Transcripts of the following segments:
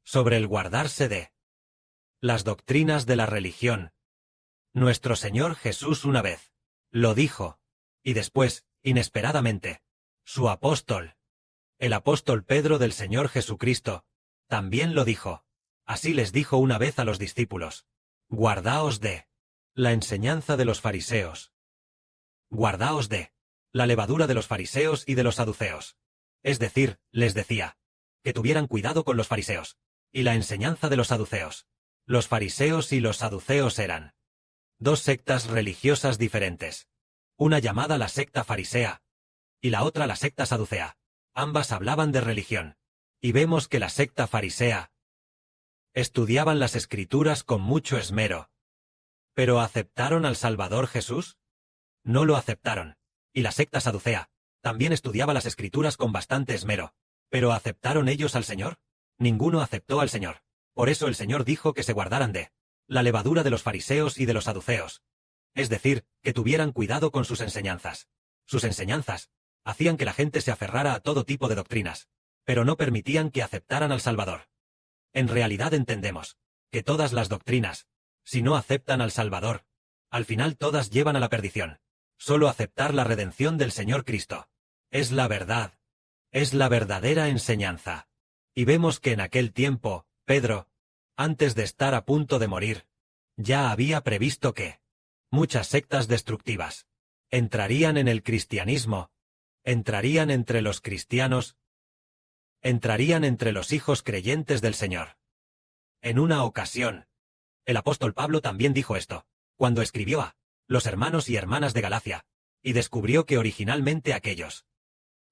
sobre el guardarse de las doctrinas de la religión. Nuestro Señor Jesús una vez lo dijo, y después, inesperadamente, su apóstol, el apóstol Pedro del Señor Jesucristo, también lo dijo. Así les dijo una vez a los discípulos: guardaos de la enseñanza de los fariseos. Guardaos de la levadura de los fariseos y de los saduceos. Es decir, les decía, que tuvieran cuidado con los fariseos, y la enseñanza de los saduceos. Los fariseos y los saduceos eran dos sectas religiosas diferentes. Una llamada la secta farisea, y la otra la secta saducea. Ambas hablaban de religión. Y vemos que la secta farisea estudiaban las Escrituras con mucho esmero. ¿Pero aceptaron al Salvador Jesús? No lo aceptaron. Y la secta saducea también estudiaba las Escrituras con bastante esmero. ¿Pero aceptaron ellos al Señor? Ninguno aceptó al Señor. Por eso el Señor dijo que se guardaran de la levadura de los fariseos y de los saduceos. Es decir, que tuvieran cuidado con sus enseñanzas. Sus enseñanzas hacían que la gente se aferrara a todo tipo de doctrinas, pero no permitían que aceptaran al Salvador. En realidad entendemos que todas las doctrinas, si no aceptan al Salvador, al final todas llevan a la perdición. Solo aceptar la redención del Señor Cristo es la verdad, es la verdadera enseñanza. Y vemos que en aquel tiempo, Pedro, antes de estar a punto de morir, ya había previsto que muchas sectas destructivas entrarían en el cristianismo, entrarían entre los cristianos, entrarían entre los hijos creyentes del Señor. En una ocasión, el apóstol Pablo también dijo esto, cuando escribió a los hermanos y hermanas de Galacia, y descubrió que originalmente aquellos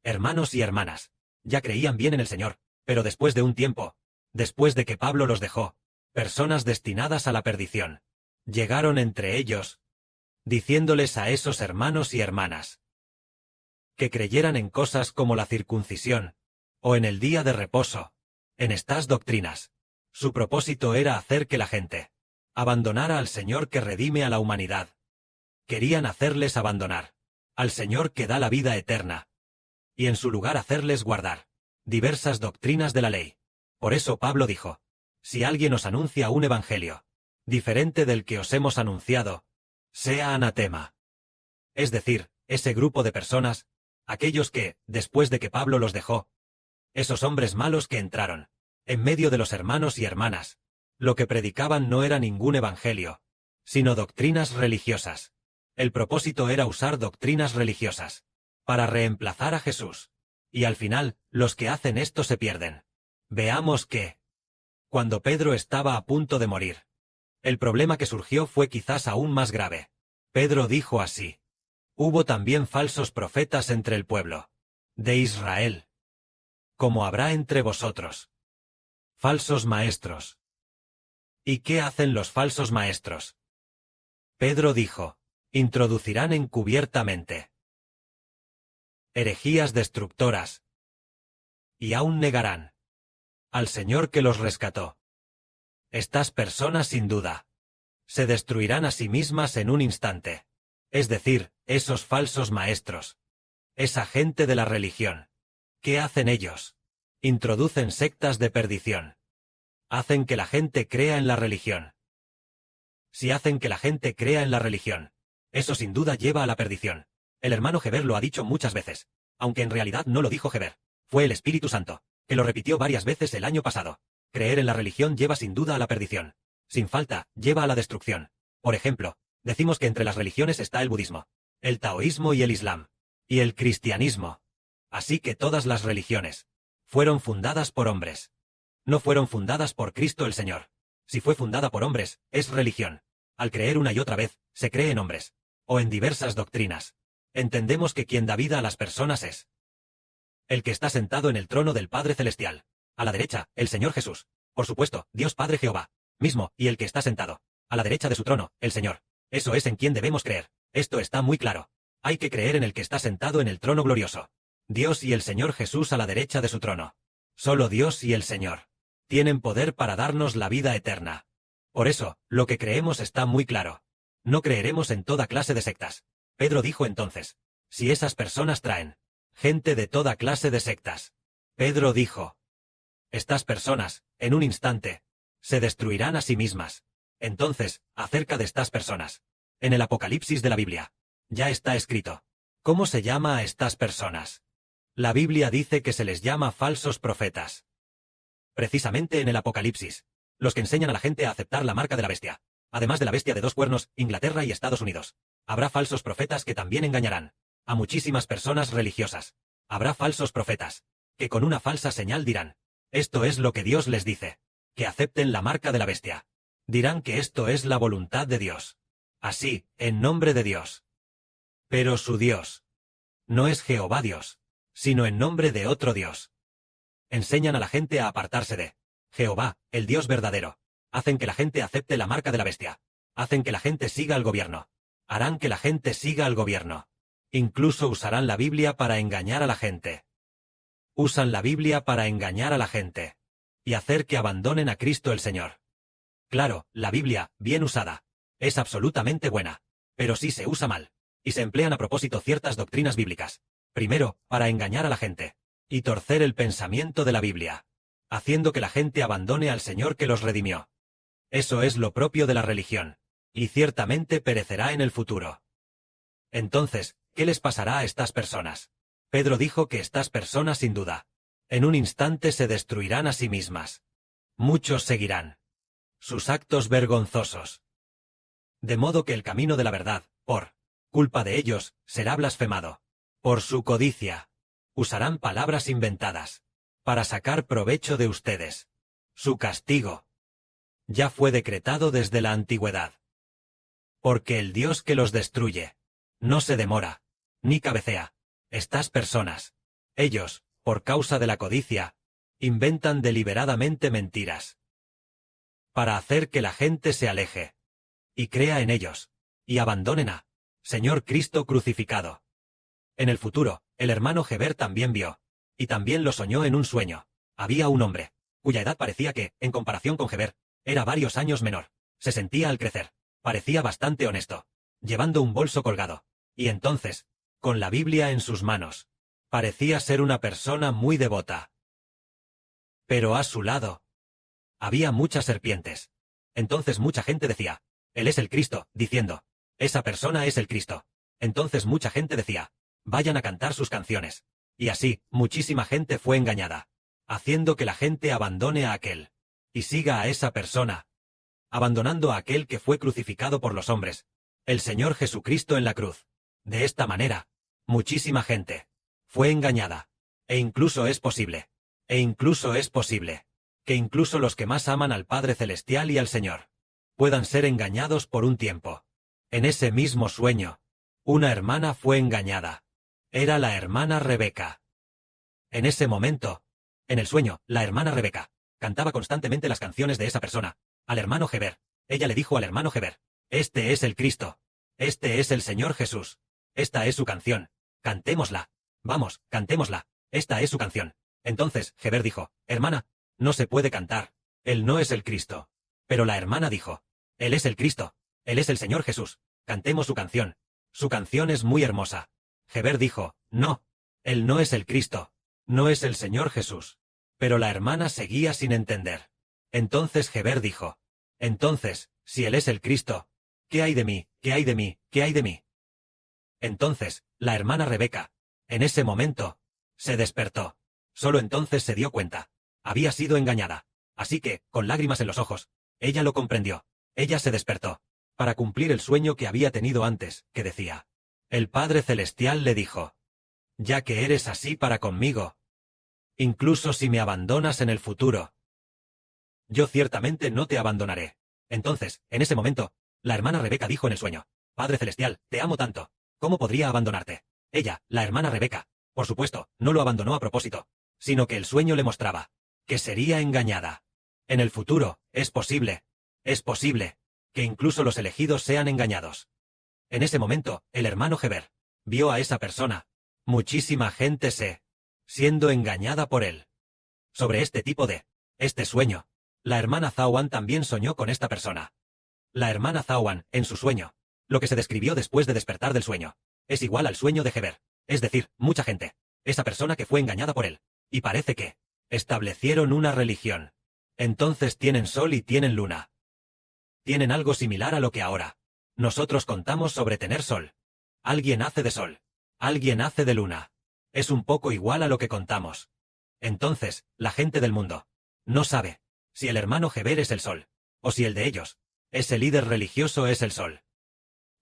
hermanos y hermanas ya creían bien en el Señor, pero después de un tiempo, después de que Pablo los dejó, personas destinadas a la perdición llegaron entre ellos, diciéndoles a esos hermanos y hermanas que creyeran en cosas como la circuncisión, o en el día de reposo, en estas doctrinas. Su propósito era hacer que la gente abandonara al Señor que redime a la humanidad. Querían hacerles abandonar al Señor que da la vida eterna, y en su lugar hacerles guardar diversas doctrinas de la ley. Por eso Pablo dijo: si alguien os anuncia un evangelio diferente del que os hemos anunciado, sea anatema. Es decir, ese grupo de personas, aquellos que, después de que Pablo los dejó, esos hombres malos que entraron en medio de los hermanos y hermanas, lo que predicaban no era ningún evangelio, sino doctrinas religiosas. El propósito era usar doctrinas religiosas para reemplazar a Jesús. Y al final, los que hacen esto se pierden. Veamos que, cuando Pedro estaba a punto de morir, el problema que surgió fue quizás aún más grave. Pedro dijo así: hubo también falsos profetas entre el pueblo de Israel, como habrá entre vosotros falsos maestros. ¿Y qué hacen los falsos maestros? Pedro dijo: introducirán encubiertamente herejías destructoras, y aún negarán al Señor que los rescató. Estas personas sin duda se destruirán a sí mismas en un instante. Es decir, esos falsos maestros, esa gente de la religión. ¿Qué hacen ellos? Introducen sectas de perdición. Hacen que la gente crea en la religión. Si hacen que la gente crea en la religión, eso sin duda lleva a la perdición. El hermano Geber lo ha dicho muchas veces, aunque en realidad no lo dijo Geber. Fue el Espíritu Santo, que lo repitió varias veces el año pasado. Creer en la religión lleva sin duda a la perdición. Sin falta, lleva a la destrucción. Por ejemplo, decimos que entre las religiones está el budismo, el taoísmo y el islam, y el cristianismo. Así que todas las religiones fueron fundadas por hombres. No fueron fundadas por Cristo el Señor. Si fue fundada por hombres, es religión. Al creer una y otra vez, se cree en hombres, o en diversas doctrinas. Entendemos que quien da vida a las personas es el que está sentado en el trono del Padre Celestial. A la derecha, el Señor Jesús. Por supuesto, Dios Padre Jehová mismo, y el que está sentado a la derecha de su trono, el Señor. Eso es en quien debemos creer. Esto está muy claro. Hay que creer en el que está sentado en el trono glorioso. Dios y el Señor Jesús a la derecha de su trono. Solo Dios y el Señor tienen poder para darnos la vida eterna. Por eso, lo que creemos está muy claro. No creeremos en toda clase de sectas. Pedro dijo entonces: si esas personas traen gente de toda clase de sectas. Pedro dijo: Estas personas, en un instante, se destruirán a sí mismas. Entonces, acerca de estas personas, en el Apocalipsis de la Biblia, ya está escrito. ¿Cómo se llama a estas personas? La Biblia dice que se les llama falsos profetas. Precisamente en el Apocalipsis, los que enseñan a la gente a aceptar la marca de la bestia. Además de la bestia de 2 cuernos, Inglaterra y Estados Unidos. Habrá falsos profetas que también engañarán a muchísimas personas religiosas. Habrá falsos profetas que con una falsa señal dirán: esto es lo que Dios les dice, que acepten la marca de la bestia. Dirán que esto es la voluntad de Dios. Así, en nombre de Dios. Pero su Dios no es Jehová Dios, sino en nombre de otro Dios. Enseñan a la gente a apartarse de Jehová, el Dios verdadero. Hacen que la gente acepte la marca de la bestia. Hacen que la gente siga al gobierno. Harán que la gente siga al gobierno. Incluso usarán la Biblia para engañar a la gente. Usan la Biblia para engañar a la gente y hacer que abandonen a Cristo el Señor. Claro, la Biblia, bien usada, es absolutamente buena, pero si se usa mal, y se emplean a propósito ciertas doctrinas bíblicas, primero, para engañar a la gente, y torcer el pensamiento de la Biblia, haciendo que la gente abandone al Señor que los redimió. Eso es lo propio de la religión, y ciertamente perecerá en el futuro. Entonces, ¿qué les pasará a estas personas? Pedro dijo que estas personas sin duda, en un instante se destruirán a sí mismas. Muchos seguirán sus actos vergonzosos. De modo que el camino de la verdad, por culpa de ellos, será blasfemado. Por su codicia, usarán palabras inventadas para sacar provecho de ustedes. Su castigo ya fue decretado desde la antigüedad. Porque el Dios que los destruye no se demora, ni cabecea. Estas personas, ellos, por causa de la codicia, inventan deliberadamente mentiras para hacer que la gente se aleje y crea en ellos, y abandonen a Señor Cristo crucificado. En el futuro, el hermano Heber también vio, y también lo soñó en un sueño. Había un hombre, cuya edad parecía que, en comparación con Heber, era varios años menor. Se sentía al crecer, parecía bastante honesto, llevando un bolso colgado, y entonces, con la Biblia en sus manos, parecía ser una persona muy devota. Pero a su lado, había muchas serpientes. Entonces mucha gente decía: Él es el Cristo, diciendo: esa persona es el Cristo. Entonces mucha gente decía: vayan a cantar sus canciones. Y así, muchísima gente fue engañada, haciendo que la gente abandone a aquel, y siga a esa persona, abandonando a aquel que fue crucificado por los hombres, el Señor Jesucristo en la cruz. De esta manera, muchísima gente fue engañada, e incluso es posible, que incluso los que más aman al Padre Celestial y al Señor, puedan ser engañados por un tiempo. En ese mismo sueño, una hermana fue engañada. Era la hermana Rebeca. En ese momento, en el sueño, la hermana Rebeca cantaba constantemente las canciones de esa persona, al hermano Heber. Ella le dijo al hermano Heber: este es el Cristo. Este es el Señor Jesús. Esta es su canción. Cantémosla. Vamos, cantémosla. Esta es su canción. Entonces, Heber dijo: hermana, no se puede cantar. Él no es el Cristo. Pero la hermana dijo: Él es el Cristo. Él es el Señor Jesús. Cantemos su canción. Su canción es muy hermosa. Heber dijo: no. Él no es el Cristo. No es el Señor Jesús. Pero la hermana seguía sin entender. Entonces Heber dijo: entonces, si Él es el Cristo, ¿qué hay de mí? ¿Qué hay de mí? ¿Qué hay de mí? Entonces, la hermana Rebeca, en ese momento, se despertó. Solo entonces se dio cuenta. Había sido engañada. Así que, con lágrimas en los ojos, ella lo comprendió. Ella se despertó, para cumplir el sueño que había tenido antes, que decía: el Padre Celestial le dijo: ya que eres así para conmigo, incluso si me abandonas en el futuro, yo ciertamente no te abandonaré. Entonces, en ese momento, la hermana Rebeca dijo en el sueño: Padre Celestial, te amo tanto, ¿cómo podría abandonarte? Ella, la hermana Rebeca, por supuesto, no lo abandonó a propósito, sino que el sueño le mostraba que sería engañada. En el futuro, es posible, que incluso los elegidos sean engañados. En ese momento, el hermano Heber vio a esa persona. Muchísima gente siendo engañada por él. Sobre este sueño, la hermana Zawan también soñó con esta persona. La hermana Zawan, en su sueño, lo que se describió después de despertar del sueño, es igual al sueño de Heber, es decir, mucha gente, esa persona que fue engañada por él, y parece que Establecieron una religión. Entonces tienen sol y tienen luna. Tienen algo similar a lo que ahora nosotros contamos sobre tener sol. Alguien hace de sol. Alguien hace de luna. Es un poco igual a lo que contamos. Entonces, la gente del mundo no sabe si el hermano Geber es el sol, o si el de ellos, ese líder religioso, es el sol.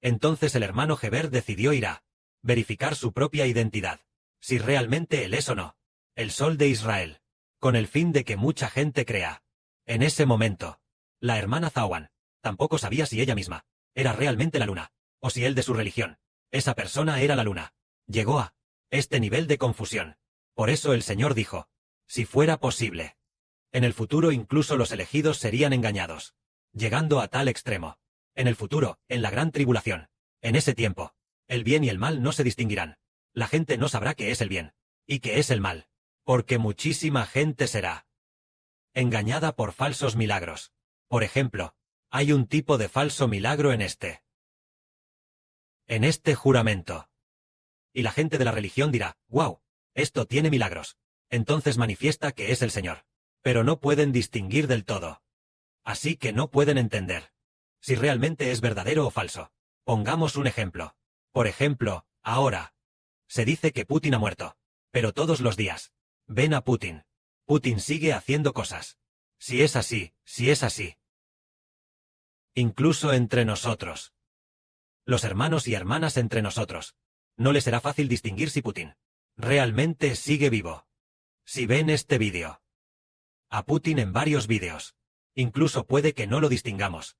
Entonces el hermano Geber decidió ir a verificar su propia identidad, si realmente él es o no el sol de Israel, con el fin de que mucha gente crea. En ese momento, la hermana Zawan tampoco sabía si ella misma era realmente la luna, o si él de su religión, esa persona era la luna. Llegó a este nivel de confusión. Por eso el Señor dijo, si fuera posible, en el futuro incluso los elegidos serían engañados, llegando a tal extremo. En el futuro, en la gran tribulación, en ese tiempo, el bien y el mal no se distinguirán. La gente no sabrá qué es el bien y qué es el mal, porque muchísima gente será engañada por falsos milagros. Por ejemplo, hay un tipo de falso milagro en este juramento. Y la gente de la religión dirá, wow, esto tiene milagros. Entonces manifiesta que es el Señor. Pero no pueden distinguir del todo. Así que no pueden entender si realmente es verdadero o falso. Pongamos un ejemplo. Por ejemplo, ahora se dice que Putin ha muerto. Pero todos los días ven a Putin. Putin sigue haciendo cosas. Si es así, si es así. Incluso entre nosotros. Los hermanos y hermanas entre nosotros. No les será fácil distinguir si Putin realmente sigue vivo. Si ven este vídeo, a Putin en varios vídeos, incluso puede que no lo distingamos.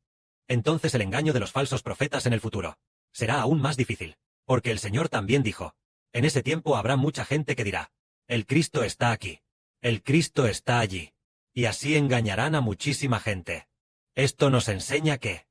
Entonces el engaño de los falsos profetas en el futuro será aún más difícil, porque el Señor también dijo, en ese tiempo habrá mucha gente que dirá, el Cristo está aquí, el Cristo está allí, y así engañarán a muchísima gente. Esto nos enseña que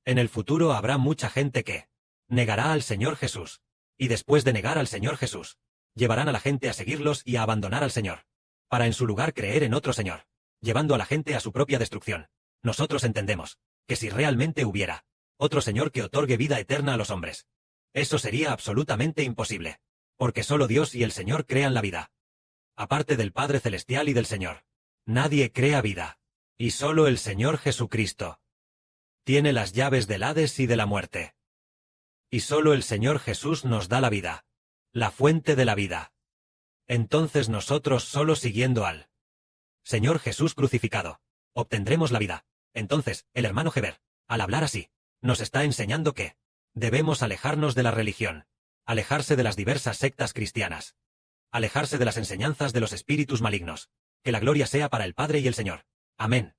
en el futuro habrá mucha gente que negará al Señor Jesús, y después de negar al Señor Jesús, llevarán a la gente a seguirlos y a abandonar al Señor, para en su lugar creer en otro Señor, llevando a la gente a su propia destrucción. Nosotros entendemos que si realmente hubiera otro Señor que otorgue vida eterna a los hombres, eso sería absolutamente imposible, porque solo Dios y el Señor crean la vida. Aparte del Padre Celestial y del Señor, nadie crea vida, y solo el Señor Jesucristo tiene las llaves del Hades y de la muerte. Y solo el Señor Jesús nos da la vida, la fuente de la vida. Entonces nosotros, solo siguiendo al Señor Jesús crucificado, obtendremos la vida. Entonces, el hermano Geber, al hablar así, nos está enseñando que debemos alejarnos de la religión, alejarse de las diversas sectas cristianas, alejarse de las enseñanzas de los espíritus malignos. Que la gloria sea para el Padre y el Señor. Amén.